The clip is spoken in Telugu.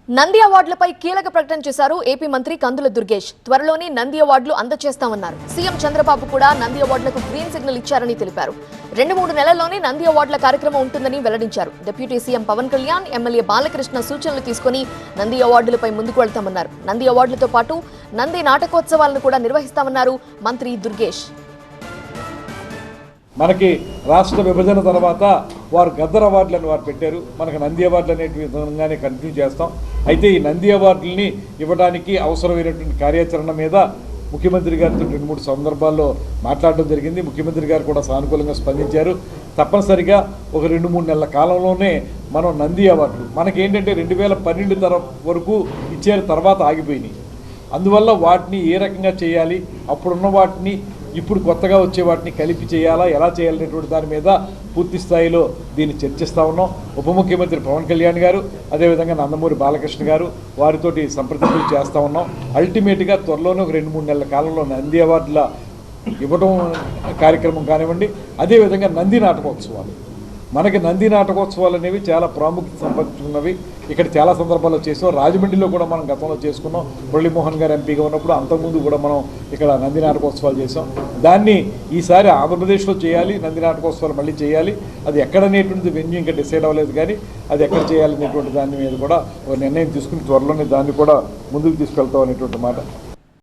నంది అవార్డులపై కీలక ప్రకటన చేశారు ఏపీ మంత్రి కందుల దుర్గేష్. త్వరలోనే నంది అవార్డులు అందజేస్తామన్నారు. సీఎం చంద్రబాబు కూడా నంది అవార్డులకు గ్రీన్ సిగ్నల్ ఇచ్చారని తెలిపారు. 2-3 నెలల్లోనే నంది అవార్డుల కార్యక్రమం ఉంటుందని వెల్లడించారు. Deputy CM Pawan Kalyan, MLA Balakrishna సూచనలు తీసుకుని నంది అవార్డులపై ముందుకు వెళ్తామన్నారు. నంది అవార్డులతో పాటు నంది నాటకోత్సవాలను కూడా నిర్వహిస్తామన్నారు మంత్రి దుర్గేష్. మనకి రాష్ట్ర విభజన తర్వాత వారు గద్దర్ అవార్డులను వారు పెట్టారు. మనకు నంది అవార్డులు అనేటి విధంగానే కంటిన్యూ చేస్తాం. అయితే ఈ నంది అవార్డులని ఇవ్వడానికి అవసరమైనటువంటి కార్యాచరణ మీద ముఖ్యమంత్రి గారితో 2-3 సందర్భాల్లో మాట్లాడడం జరిగింది. ముఖ్యమంత్రి గారు కూడా సానుకూలంగా స్పందించారు. తప్పనిసరిగా ఒక 2-3 నెలల కాలంలోనే మనం నంది అవార్డులు మనకేంటంటే 2012 వరకు ఇచ్చే తర్వాత ఆగిపోయినాయి. అందువల్ల వాటిని ఏ రకంగా చేయాలి, అప్పుడున్న వాటిని ఇప్పుడు కొత్తగా వచ్చే వాటిని కలిపి చేయాలా, ఎలా చేయాలనేటువంటి దాని మీద పూర్తి స్థాయిలో దీన్ని చర్చిస్తూ ఉన్నాం. ఉప ముఖ్యమంత్రి పవన్ కళ్యాణ్ గారు, అదేవిధంగా నందమూరి బాలకృష్ణ గారు వారితోటి సంప్రదింపులు చేస్తూ ఉన్నాం. అల్టిమేట్గా త్వరలోనే ఒక 2-3 నెలల కాలంలో నంది అవార్డుల ఇవ్వడం కార్యక్రమం కానివ్వండి, అదేవిధంగా నంది నాటకోత్సవాలు. మనకి నంది నాటకోత్సవాలు అనేవి చాలా ప్రాముఖ్యత సంపాదించుకున్నవి. ఇక్కడ చాలా సందర్భాల్లో చేసాం. రాజమండ్రిలో కూడా మనం గతంలో చేసుకున్నాం. మురళీమోహన్ గారు ఎంపీగా ఉన్నప్పుడు, అంతకుముందు కూడా మనం ఇక్కడ నంది నాటకోత్సవాలు చేసాం. దాన్ని ఈసారి ఆంధ్రప్రదేశ్లో చేయాలి, నంది నాటకోత్సవాలు మళ్ళీ చేయాలి. అది ఎక్కడనేటువంటిది వెన్యూ ఇంకా డిసైడ్ అవ్వలేదు, కానీ అది ఎక్కడ చేయాలనేటువంటి దాని మీద కూడా ఒక నిర్ణయం తీసుకుని త్వరలోనే దాన్ని కూడా ముందుకు తీసుకెళ్తాం అనేటువంటి మాట.